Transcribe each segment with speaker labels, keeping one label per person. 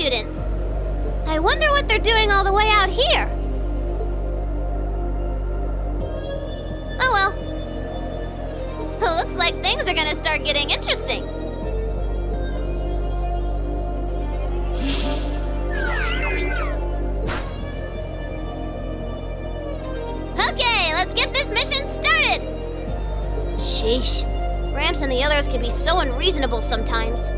Speaker 1: students. I wonder what they're doing all the way out here. Oh well. Looks like things are gonna start getting interesting. Okay, let's get this mission started! Sheesh. Gramps and the others can be so unreasonable sometimes.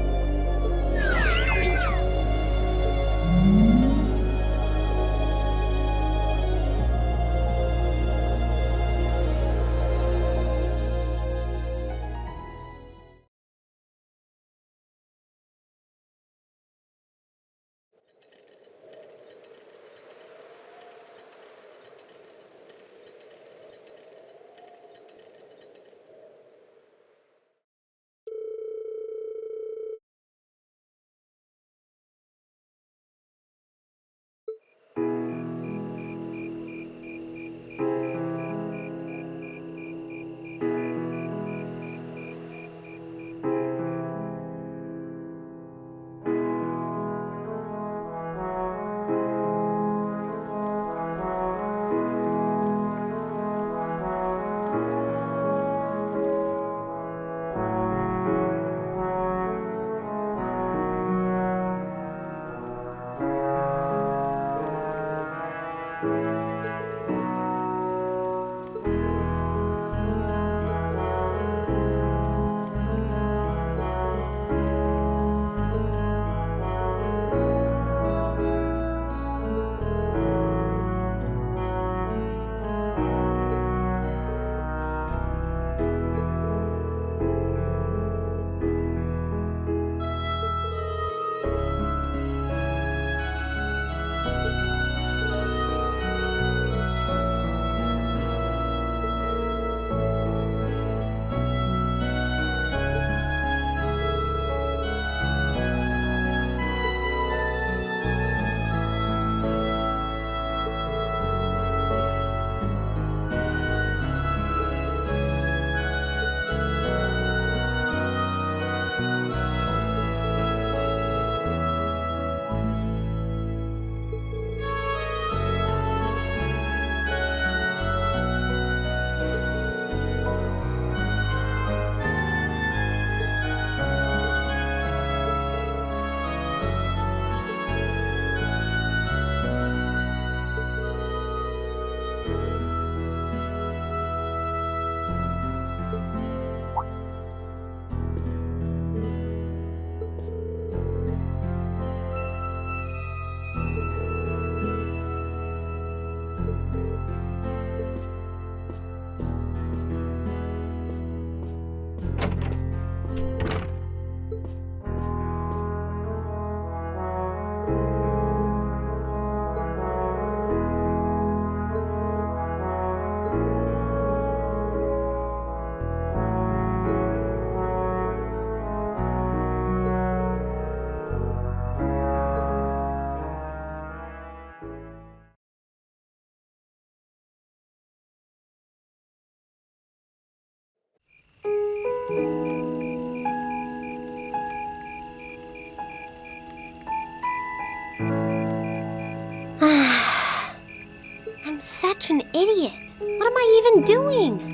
Speaker 1: I'm such an idiot. What am I even doing?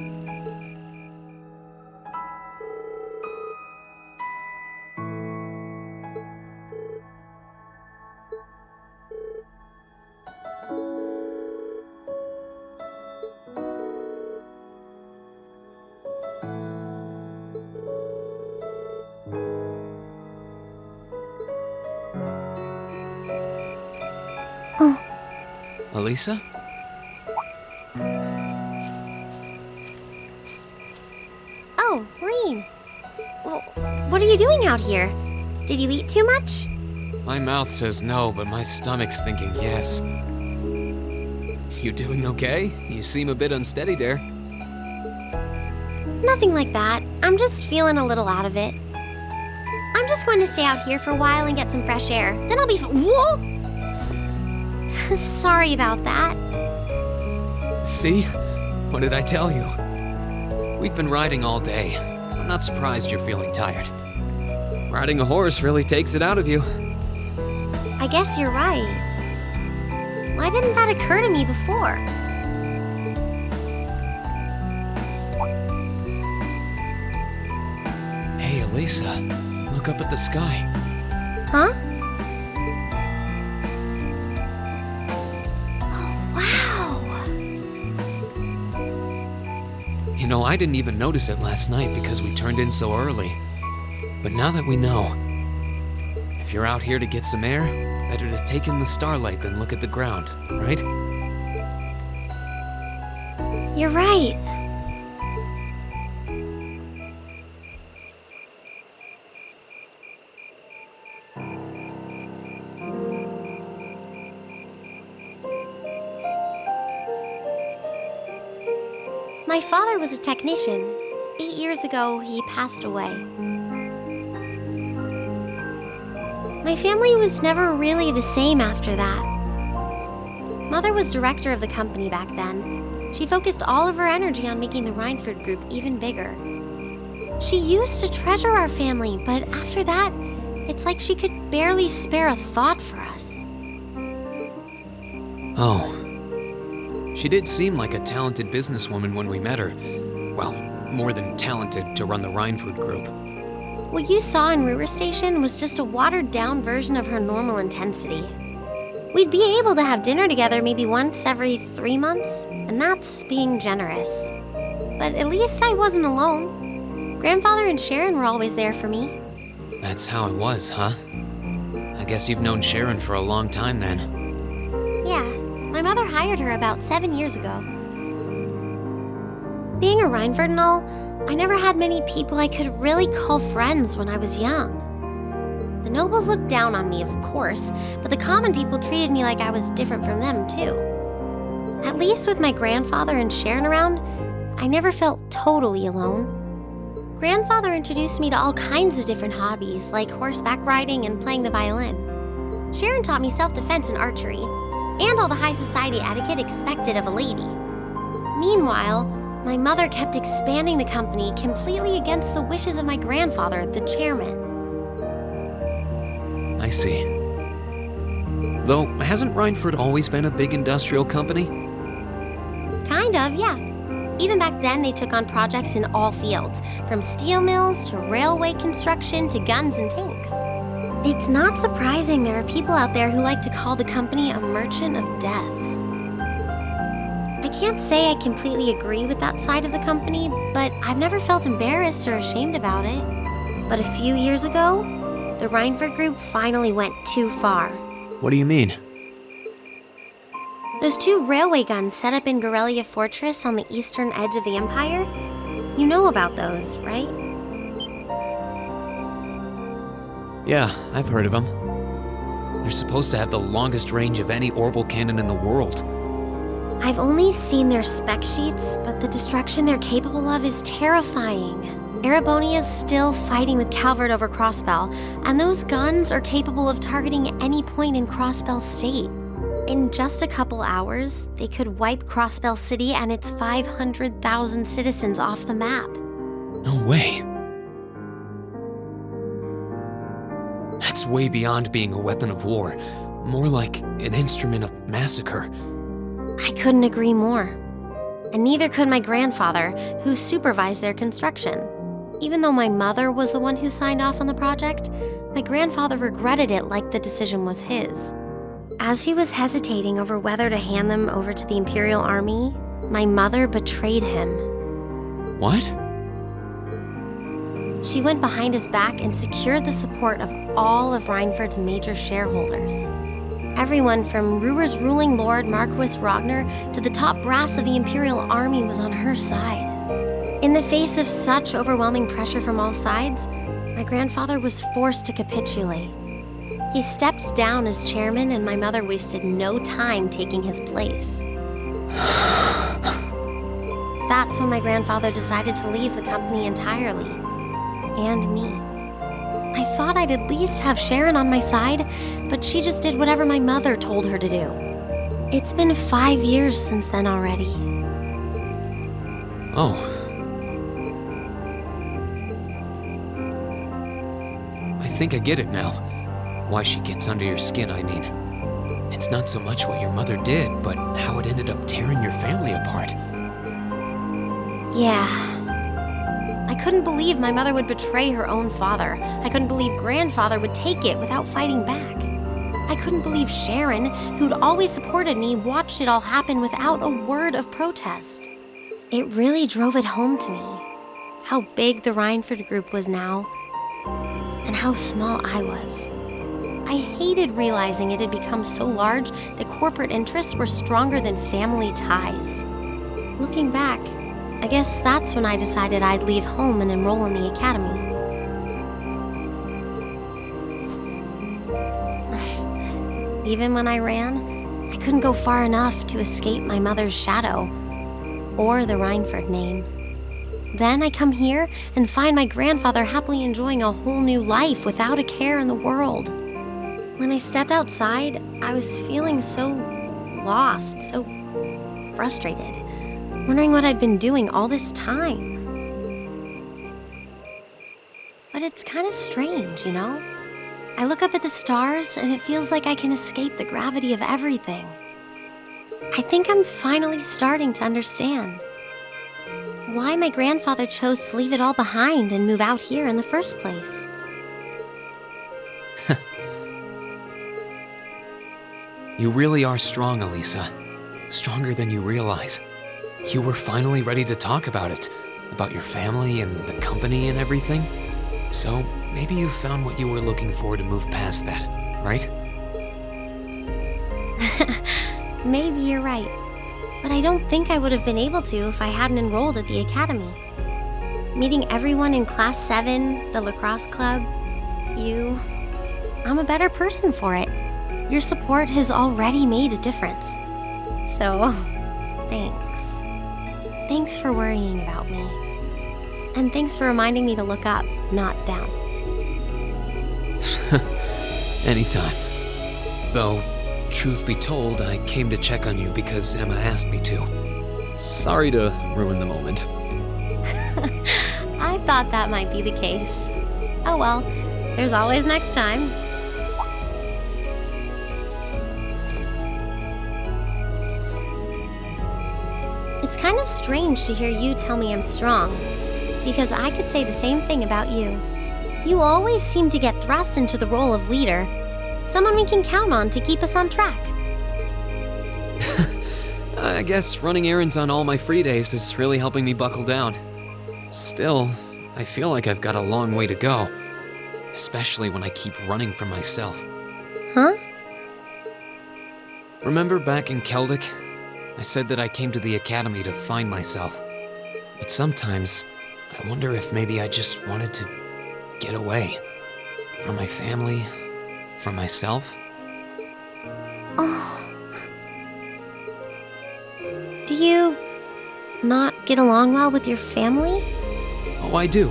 Speaker 2: Alisa?
Speaker 1: Oh, Green. Well, what are you doing out here? Did you eat too much?
Speaker 2: My mouth says no, but my stomach's thinking yes. You doing okay? You seem a bit unsteady there.
Speaker 1: Nothing like that. I'm just feeling a little out of it. I'm just going to stay out here for a while and get some fresh air. Then I'll be Whoa! Sorry about that.
Speaker 2: See? What did I tell you? We've been riding all day. I'm not surprised you're feeling tired. Riding a horse really takes it out of you.
Speaker 3: I guess you're right. Why didn't that occur to me before?
Speaker 2: Hey, Alisa, look up at the sky.
Speaker 3: Huh? Oh, wow!
Speaker 2: You know, I didn't even notice it last night because we turned in so early. But now that we know, if you're out here to get some air, better to take in the starlight than look at the ground, right?
Speaker 3: You're right. My father was a technician. 8 years ago, he passed away. My family was never really the same after that. Mother was director of the company back then. She focused all of her energy on making the Rhineford group even bigger. She used to treasure our family, but after that, it's like she could barely spare a thought for us.
Speaker 2: Oh. She did seem like a talented businesswoman when we met her. Well, more than talented to run the Rhineford group.
Speaker 3: What you saw in Ruhr Station was just a watered-down version of her normal intensity. We'd be able to have dinner together maybe once every 3 months, and that's being generous. But at least I wasn't alone. Grandfather and Sharon were always there for me.
Speaker 2: That's how it was, huh? I guess you've known Sharon for a long time then.
Speaker 3: Yeah, my mother hired her about 7 years ago. Being a Rhineford and all, I never had many people I could really call friends when I was young. The nobles looked down on me, of course, but the common people treated me like I was different from them, too. At least with my grandfather and Sharon around, I never felt totally alone. Grandfather introduced me to all kinds of different hobbies, like horseback riding and playing the violin. Sharon taught me self-defense and archery, and all the high society etiquette expected of a lady. Meanwhile, my mother kept expanding the company completely against the wishes of my grandfather, the chairman.
Speaker 2: I see. Though, hasn't Rhineford always been a big industrial company?
Speaker 3: Kind of, yeah. Even back then, they took on projects in all fields, from steel mills to railway construction to guns and tanks. It's not surprising there are people out there who like to call the company a merchant of death. I can't say I completely agree with that side of the company, but I've never felt embarrassed or ashamed about it. But a few years ago, the Rhineford group finally went too far.
Speaker 2: What do you mean?
Speaker 3: Those 2 railway guns set up in Gorelia Fortress on the eastern edge of the Empire? You know about those, right?
Speaker 2: Yeah, I've heard of them. They're supposed to have the longest range of any orbital cannon in the world.
Speaker 3: I've only seen their spec sheets, but the destruction they're capable of is terrifying. Erebonia's still fighting with Calvert over Crossbell, and those guns are capable of targeting any point in Crossbell State. In just a couple hours, they could wipe Crossbell City and its 500,000 citizens off the map.
Speaker 2: No way. That's way beyond being a weapon of war. More like an instrument of massacre.
Speaker 3: I couldn't agree more. And neither could my grandfather, who supervised their construction. Even though my mother was the one who signed off on the project, my grandfather regretted it like the decision was his. As he was hesitating over whether to hand them over to the Imperial Army, my mother betrayed him.
Speaker 2: What?
Speaker 3: She went behind his back and secured the support of all of Rhineford's major shareholders. Everyone from Ruhr's ruling lord Marquis Ragnar to the top brass of the Imperial Army was on her side. In the face of such overwhelming pressure from all sides, my grandfather was forced to capitulate. He stepped down as chairman, and my mother wasted no time taking his place. That's when my grandfather decided to leave the company entirely. And me. I thought I'd at least have Sharon on my side, but she just did whatever my mother told her to do. It's been 5 years since then already.
Speaker 2: Oh. I think I get it now. why she gets under your skin, I mean. It's not so much what your mother did, but how it ended up tearing your family apart.
Speaker 3: Yeah. I couldn't believe my mother would betray her own father. I couldn't believe grandfather would take it without fighting back. I couldn't believe Sharon, who'd always supported me, watched it all happen without a word of protest. It really drove it home to me, how big the Rhineford group was now, and how small I was. I hated realizing it had become so large that corporate interests were stronger than family ties. Looking back, I guess that's when I decided I'd leave home and enroll in the academy. Even when I ran, I couldn't go far enough to escape my mother's shadow, or the Rhineford name. Then I come here and find my grandfather happily enjoying a whole new life without a care in the world. When I stepped outside, I was feeling so lost, so frustrated, wondering what I'd been doing all this time. But it's kind of strange, you know? I look up at the stars and it feels like I can escape the gravity of everything. I think I'm finally starting to understand why my grandfather chose to leave it all behind and move out here in the first place.
Speaker 2: You really are strong, Alisa. Stronger than you realize. You were finally ready to talk about it, about your family and the company and everything. So maybe you found what you were looking for to move past that, right?
Speaker 3: Maybe you're right. But I don't think I would have been able to if I hadn't enrolled at the academy. Meeting everyone in Class 7, the lacrosse club, you, I'm a better person for it. Your support has already made a difference. So, thanks. Thanks for worrying about me. And thanks for reminding me to look up, not down.
Speaker 2: Anytime. Though, truth be told, I came to check on you because Emma asked me to. Sorry to ruin the moment.
Speaker 3: I thought that might be the case. Oh well, there's always next time. It's kind of strange to hear you tell me I'm strong, because I could say the same thing about you. You always seem to get thrust into the role of leader, someone we can count on to keep us on track.
Speaker 2: I guess running errands on all my free days is really helping me buckle down. Still, I feel like I've got a long way to go, especially when I keep running from myself.
Speaker 3: Huh?
Speaker 2: Remember back in Celtic? I said that I came to the academy to find myself. But sometimes, I wonder if maybe I just wanted to get away. From my family, from myself.
Speaker 3: Oh. Do you not get along well with your family?
Speaker 2: Oh, I do.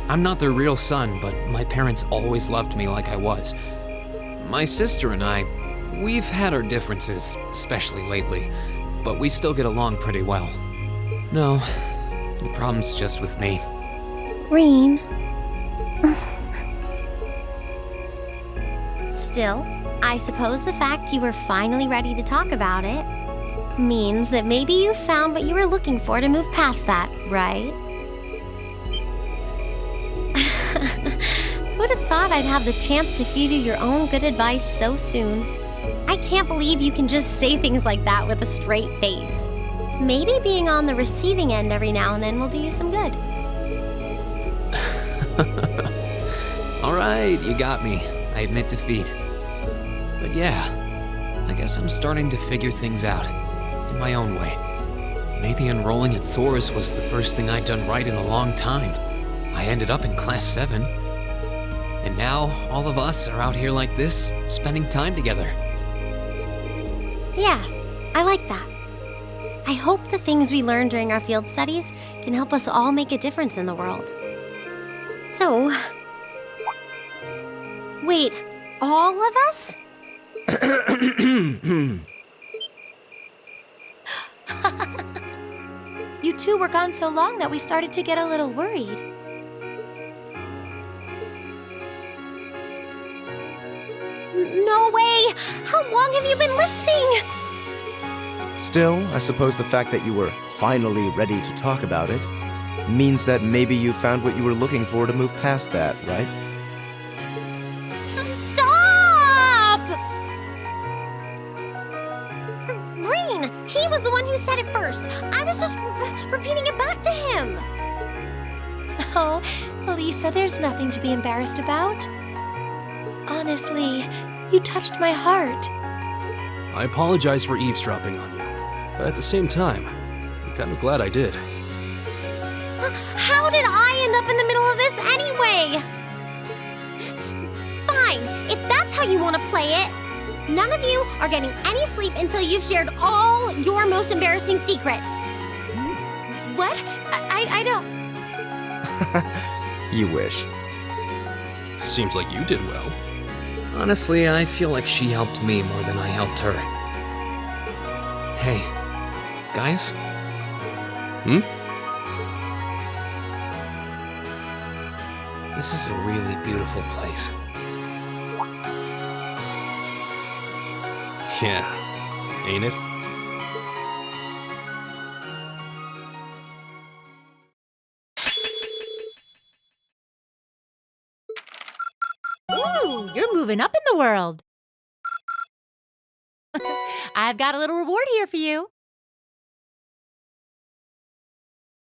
Speaker 2: I'm not their real son, but my parents always loved me like I was. My sister and I, we've had our differences, especially lately, but we still get along pretty well. No, the problem's just with me.
Speaker 3: Reen. Still, I suppose the fact you were finally ready to talk about it means that maybe you found what you were looking for to move past that, right? Who'd have thought I'd have the chance to feed you your own good advice so soon? I can't believe you can just say things like that with a straight face. Maybe being on the receiving end every now and then will do you some good.
Speaker 2: All right, you got me. I admit defeat. But yeah, I guess I'm starting to figure things out, in my own way. Maybe enrolling at Thor's was the first thing I'd done right in a long time. I ended up in Class 7. And now, all of us are out here like this, spending time together.
Speaker 3: Yeah, I like that. I hope the things we learned during our field studies can help us all make a difference in the world. So, wait, all of us?
Speaker 4: You two were gone so long that we started to get a little worried.
Speaker 3: go away! How long have you been listening?
Speaker 5: Still, I suppose the fact that you were finally ready to talk about it means that maybe you found what you were looking for to move past that, right?
Speaker 3: Stop! Green, he was the one who said it first. I was just repeating it back to him.
Speaker 4: Oh, Lisa, there's nothing to be embarrassed about. Honestly, you touched my heart.
Speaker 6: I apologize for eavesdropping on you, but at the same time, I'm kind of glad I did.
Speaker 3: How did I end up in the middle of this anyway? Fine, if that's how you want to play it. None of you are getting any sleep until you've shared all your most embarrassing secrets.
Speaker 4: What? I don't...
Speaker 5: You wish.
Speaker 6: Seems like you did well.
Speaker 2: Honestly, I feel like she helped me more than I helped her. Hey, guys? This is a really beautiful place.
Speaker 6: Yeah, ain't it?
Speaker 7: Ooh, you're moving up in the world. I've got a little reward here for you.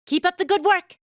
Speaker 7: Keep up the good work.